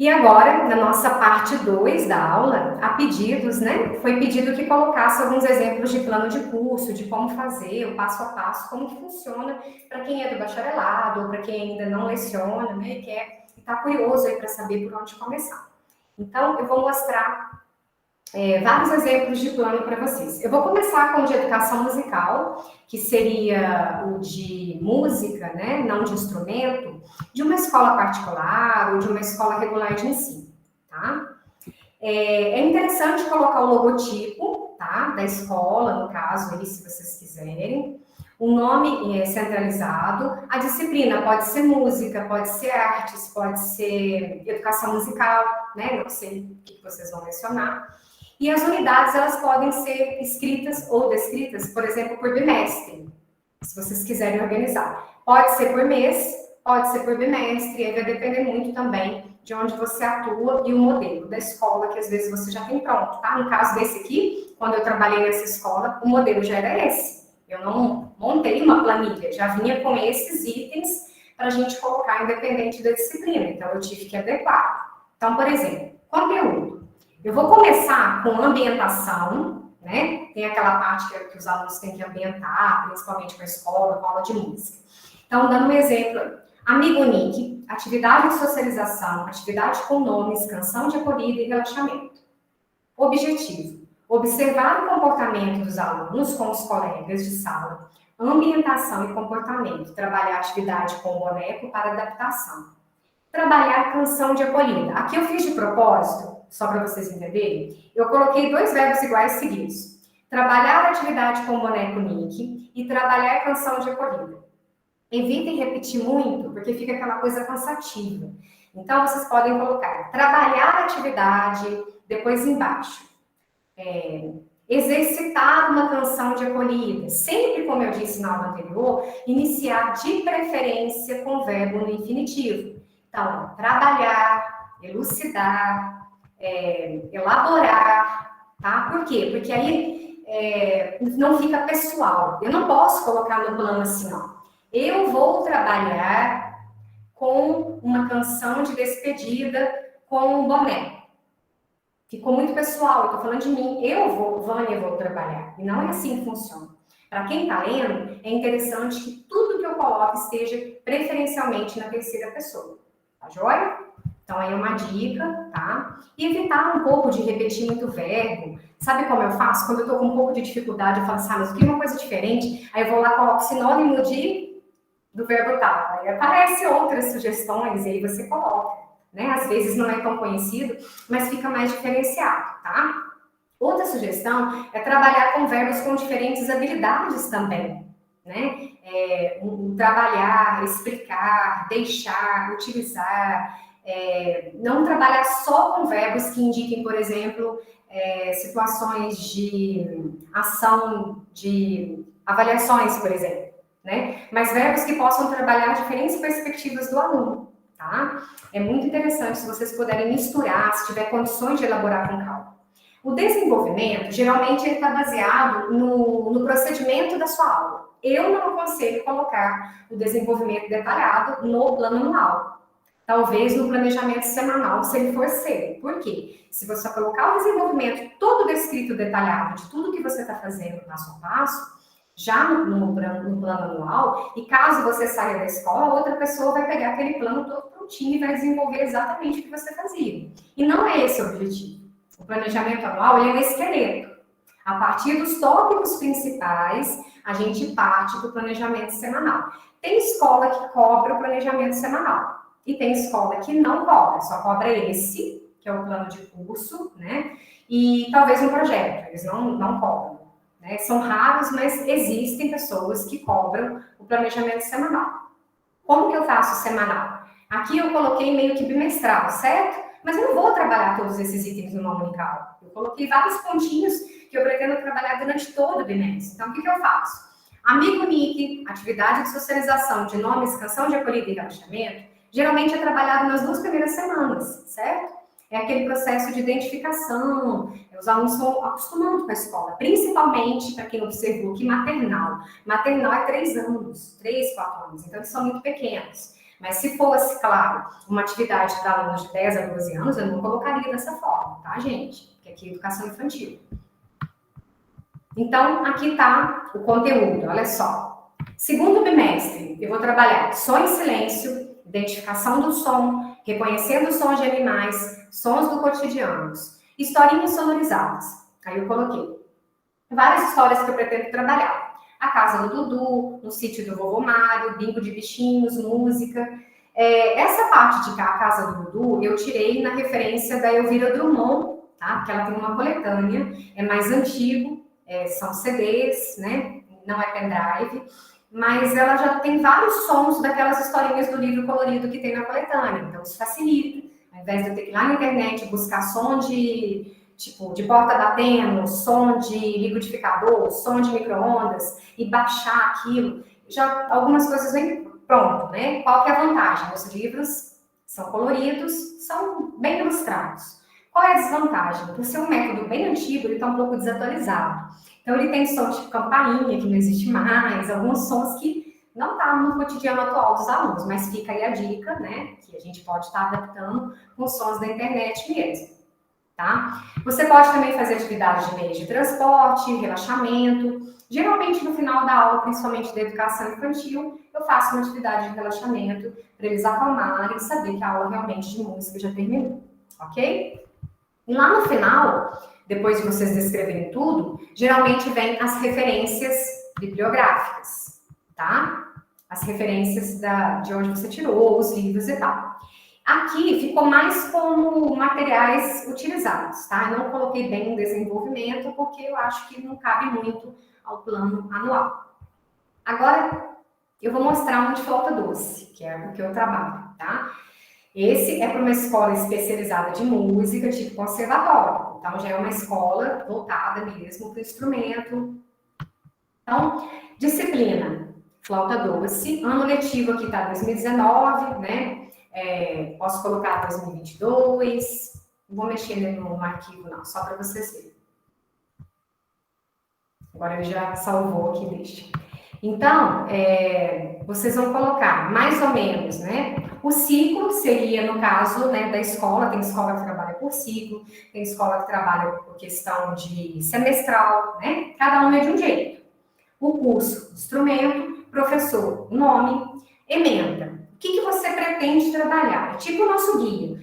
E agora, na nossa parte 2 da aula, a pedidos, né? Foi pedido que colocasse alguns exemplos de plano de curso, de como fazer, o passo a passo, como que funciona para quem é do bacharelado, ou para quem ainda não leciona, né? E quer estar curioso aí para saber por onde começar. Então, eu vou mostrar vários exemplos de plano para vocês. Eu vou começar com o de educação musical, que seria o de música, né, não de instrumento, de uma escola particular ou de uma escola regular de ensino, tá? É interessante colocar o logotipo, tá, da escola, no caso, aí, se vocês quiserem. O nome centralizado, a disciplina pode ser música, pode ser artes, pode ser educação musical, né, não sei o que vocês vão mencionar. E as unidades, elas podem ser escritas ou descritas, por exemplo, por bimestre, se vocês quiserem organizar. Pode ser por mês, pode ser por bimestre, aí vai depender muito também de onde você atua e o modelo da escola, que às vezes você já tem pronto, tá? No caso desse aqui, quando eu trabalhei nessa escola, o modelo já era esse. Eu não montei uma planilha, já vinha com esses itens para a gente colocar independente da disciplina, então eu tive que adequar. Então, por exemplo, conteúdo. Eu vou começar com ambientação, né? Tem aquela parte que os alunos têm que ambientar, principalmente com a escola, com a aula de música. Então, dando um exemplo, amigo Nick, atividade de socialização, atividade com nomes, canção de acolhida e relaxamento. Objetivo, observar o comportamento dos alunos com os colegas de sala, ambientação e comportamento, trabalhar atividade com o boneco para adaptação. Trabalhar canção de acolhida. Aqui eu fiz de propósito, só para vocês entenderem, eu coloquei 2 verbos iguais seguidos. Trabalhar atividade com o boneco Nick e trabalhar canção de acolhida. Evitem repetir muito, porque fica aquela coisa cansativa. Então, vocês podem colocar trabalhar atividade, depois embaixo. Exercitar uma canção de acolhida. Sempre, como eu disse na aula anterior, iniciar de preferência com verbo no infinitivo. Então, trabalhar, elucidar, elaborar, tá? Por quê? Porque aí não fica pessoal. Eu não posso colocar no plano assim, ó. Eu vou trabalhar com uma canção de despedida com um boneco. Ficou muito pessoal, eu tô falando de mim. Vânia, vou trabalhar. E não é assim que funciona. Para quem tá lendo, é interessante que tudo que eu coloque esteja preferencialmente na terceira pessoa. Tá joia? Então, aí é uma dica, tá? E evitar um pouco de repetir muito verbo. Sabe como eu faço? Quando eu tô com um pouco de dificuldade, eu falo assim, mas eu queria uma coisa diferente. Aí eu vou lá e coloco sinônimo do verbo tal. Aí aparecem outras sugestões e aí você coloca, né? Às vezes não é tão conhecido, mas fica mais diferenciado, tá? Outra sugestão é trabalhar com verbos com diferentes habilidades também, né? Trabalhar, explicar, deixar, utilizar, não trabalhar só com verbos que indiquem, por exemplo, situações de ação, de avaliações, por exemplo, né? Mas verbos que possam trabalhar diferentes perspectivas do aluno, tá? É muito interessante se vocês puderem misturar, se tiver condições de elaborar com calma. O desenvolvimento, geralmente, ele está baseado no procedimento da sua aula. Eu não aconselho colocar o desenvolvimento detalhado no plano anual. Talvez no planejamento semanal, se ele for cedo. Por quê? Se você colocar o desenvolvimento todo descrito, detalhado, de tudo que você está fazendo passo a passo, já no plano anual, e caso você saia da escola, outra pessoa vai pegar aquele plano todo prontinho e vai desenvolver exatamente o que você fazia. E não é esse o objetivo. O planejamento anual, ele é um esqueleto. A partir dos tópicos principais, a gente parte do planejamento semanal. Tem escola que cobra o planejamento semanal. E tem escola que não cobra, só cobra esse, que é o plano de curso, né? E talvez um projeto, eles não cobram. Né? São raros, mas existem pessoas que cobram o planejamento semanal. Como que eu faço semanal? Aqui eu coloquei meio que bimestral, certo? Mas eu não vou trabalhar todos esses itens numa única aula. Eu coloquei vários pontinhos que eu pretendo trabalhar durante todo o bimestre. Então, o que eu faço? Amigo Nick, atividade de socialização de nomes, canção de acolhida e relaxamento, geralmente é trabalhado nas 2 primeiras semanas, certo? É aquele processo de identificação, os alunos estão acostumando com a escola, principalmente para quem observou que maternal. Maternal é 3 anos, 3, 4 anos, então eles são muito pequenos. Mas se fosse, claro, uma atividade para alunos de 10 a 12 anos, eu não colocaria dessa forma, tá, gente? Porque aqui é educação infantil. Então, aqui está o conteúdo, olha só. Segundo bimestre, eu vou trabalhar som em silêncio, identificação do som, reconhecendo sons de animais, sons do cotidiano, historinhas sonorizadas. Aí eu coloquei várias histórias que eu pretendo trabalhar. A casa do Dudu, no sítio do vovô Mário, bingo de bichinhos, música. Essa parte de a casa do Dudu, eu tirei na referência da Elvira Drummond, tá? Porque ela tem uma coletânea, é mais antigo, são CDs, né? Não é pendrive, mas ela já tem vários sons daquelas historinhas do livro colorido que tem na coletânea, então isso facilita. Ao invés de eu ter que ir lá na internet buscar som de porta batendo, som de liquidificador, som de micro-ondas e baixar aquilo, já algumas coisas vêm pronto, né? Qual que é a vantagem? Os livros são coloridos, são bem ilustrados. Qual é a desvantagem? Por ser um método bem antigo, ele está um pouco desatualizado. Então, ele tem som tipo campainha, que não existe mais, alguns sons que não estão no cotidiano atual dos alunos, mas fica aí a dica, né? Que a gente pode estar adaptando com os sons da internet mesmo, tá? Você pode também fazer atividades de meios de transporte, relaxamento. Geralmente, no final da aula, principalmente da educação infantil, eu faço uma atividade de relaxamento para eles acalmarem e saber que a aula realmente de música já terminou, ok? E lá no final, depois de vocês descreverem tudo, geralmente vem as referências bibliográficas, tá? As referências de onde você tirou, os livros e tal. Aqui ficou mais como materiais utilizados, tá? Eu não coloquei bem o desenvolvimento, porque eu acho que não cabe muito ao plano anual. Agora, eu vou mostrar um de flauta doce, que é o que eu trabalho, tá? Esse é para uma escola especializada de música, tipo conservatório. Então, já é uma escola voltada mesmo para o instrumento. Então, disciplina, flauta doce. Ano letivo aqui está 2019, né? Posso colocar 2022. Não vou mexer no arquivo, não, só para vocês verem. Agora ele já salvou aqui, deixa. Então, vocês vão colocar mais ou menos, né? O ciclo seria, no caso, né, da escola. Tem escola que trabalha por ciclo, tem escola que trabalha por questão de semestral, né? Cada um é de um jeito. O curso, instrumento, professor, nome, ementa. O que você pretende trabalhar? É tipo o nosso guia.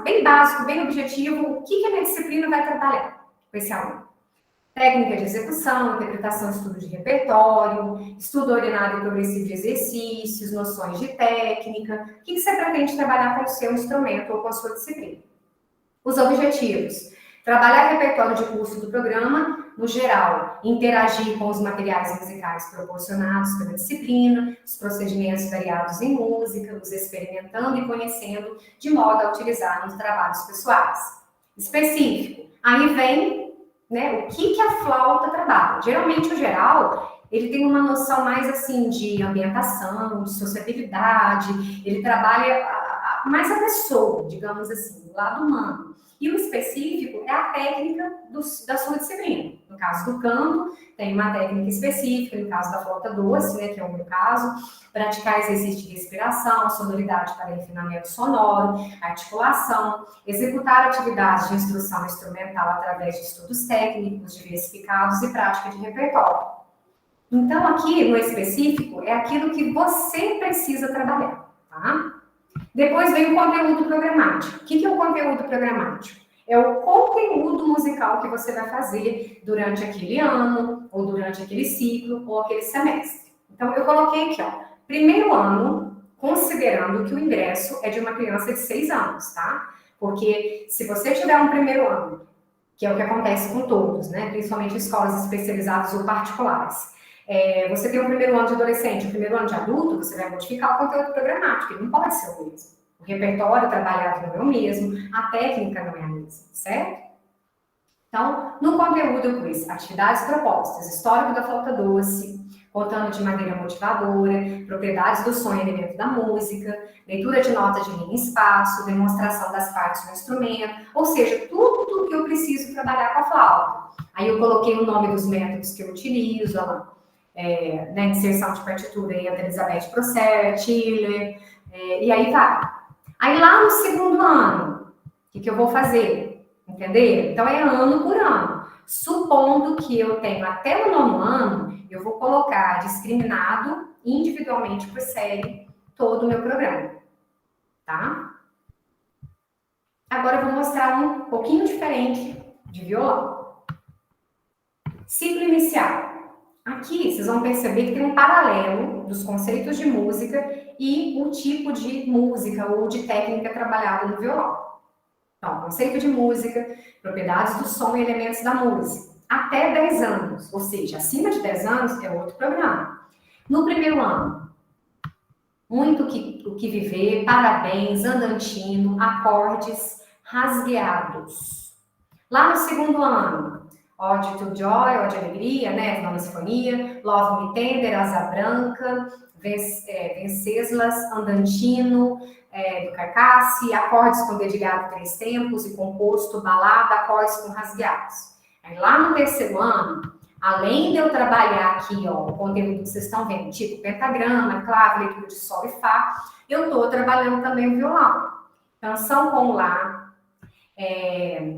Bem básico, bem objetivo. O que a minha disciplina vai trabalhar com esse aluno? Técnica de execução, interpretação e estudo de repertório, estudo ordenado e progressivo de exercícios, noções de técnica. O que você pretende trabalhar com o seu instrumento ou com a sua disciplina? Os objetivos. Trabalhar repertório de curso do programa, no geral, interagir com os materiais musicais proporcionados pela disciplina, os procedimentos variados em música, os experimentando e conhecendo, de modo a utilizar nos trabalhos pessoais. Específico. Aí vem, né, o que a flauta trabalha. Geralmente, o geral, ele tem uma noção mais assim de ambientação, de sociabilidade, ele trabalha mais a pessoa, digamos assim, o lado humano. E o específico é a técnica da sua disciplina. No caso do canto, tem uma técnica específica, no caso da flauta doce, né, que é o meu caso, praticar exercício de respiração, sonoridade para refinamento sonoro, articulação, executar atividades de instrução instrumental através de estudos técnicos, diversificados e prática de repertório. Então, aqui no específico, é aquilo que você precisa trabalhar, tá? Depois vem o conteúdo programático. O que é o conteúdo programático? É o conteúdo musical que você vai fazer durante aquele ano, ou durante aquele ciclo, ou aquele semestre. Então, eu coloquei aqui, ó, primeiro ano, considerando que o ingresso é de uma criança de 6 anos, tá? Porque se você tiver um primeiro ano, que é o que acontece com todos, né? Principalmente escolas especializadas ou particulares, você tem o primeiro ano de adolescente, o primeiro ano de adulto, você vai modificar o conteúdo programático, ele não pode ser o mesmo. O repertório trabalhado não é o mesmo, a técnica não é a mesma, certo? Então, no conteúdo eu pus atividades propostas, histórico da flauta doce, contando de maneira motivadora, propriedades do som e elemento da música, leitura de notas de linha e espaço, demonstração das partes do instrumento, ou seja, tudo que eu preciso trabalhar com a flauta. Aí eu coloquei o nome dos métodos que eu utilizo, ó lá. né, inserção de partitura entre Elizabeth Prosser, Tiller, e aí vai. Aí lá no segundo ano, o que eu vou fazer? Entender? Então é ano por ano. Supondo que eu tenho até o 9º ano, eu vou colocar discriminado individualmente por série todo o meu programa, tá? Agora eu vou mostrar um pouquinho diferente de violão. Ciclo inicial. Aqui vocês vão perceber que tem um paralelo dos conceitos de música e o tipo de música ou de técnica trabalhada no violão. Então, conceito de música, propriedades do som e elementos da música. Até 10 anos, ou seja, acima de 10 anos é outro programa. No primeiro ano, muito o que viver, parabéns, andantino, acordes rasgueados. Lá no segundo ano, Ode to Joy, Ode Alegria, né, Nona Sinfonia, Love Me Tender, Asa Branca, Venceslas, Andantino, do Carcasse, acordes com dedilhado 3 tempos e composto, balada, acordes com rasgueados. Aí lá no terceiro ano, além de eu trabalhar aqui, ó, o conteúdo que vocês estão vendo, tipo pentagrama, clave, leitura de sol e fá, eu estou trabalhando também o violão. Canção com Lá,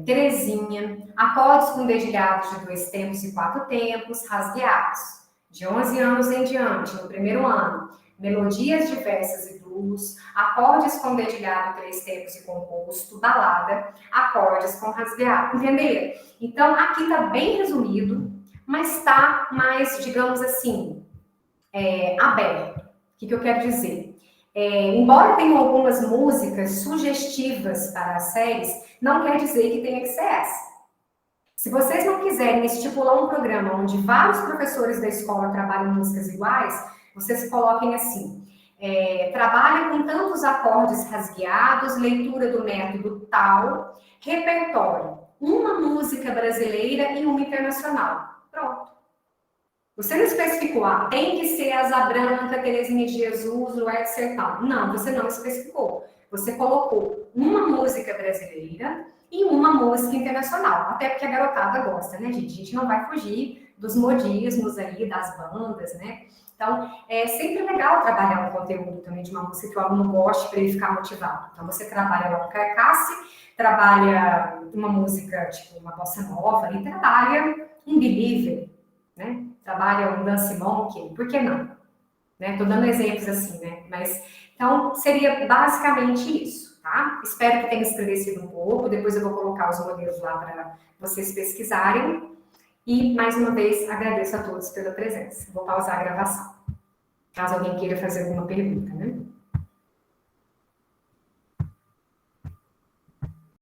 Terezinha, acordes com dedilhados de 2 tempos e 4 tempos, rasgueados. De 11 anos em diante, no primeiro ano, melodias diversas e blues, acordes com dedilhado 3 tempos e composto, balada, acordes com rasgueado. Entenderam? Então, aqui está bem resumido, mas está mais, digamos assim, aberto. O que eu quero dizer? Embora tenham algumas músicas sugestivas para as séries, não quer dizer que tenha que ser essa. Se vocês não quiserem estipular um programa onde vários professores da escola trabalham músicas iguais, vocês coloquem assim, trabalha com tantos acordes rasgueados, leitura do método tal, repertório, uma música brasileira e uma internacional. Pronto. Você não especificou, tem que ser Asa Branca, Terezinha de Jesus, Luar de Sertão. Não, você não especificou. Você colocou uma música brasileira e uma música internacional. Até porque a garotada gosta, né, gente? A gente não vai fugir dos modismos aí, das bandas, né? Então, é sempre legal trabalhar um conteúdo também de uma música que o aluno goste para ele ficar motivado. Então, você trabalha lá um Carcasse, trabalha uma música, tipo uma bossa nova, e trabalha um Believer, né? Trabalha um Dance Monkey, por que não? Né? Tô dando exemplos assim, né? Mas, então, seria basicamente isso, tá? Espero que tenha esclarecido um pouco, depois eu vou colocar os modelos lá para vocês pesquisarem. E, mais uma vez, agradeço a todos pela presença. Vou pausar a gravação, caso alguém queira fazer alguma pergunta, né?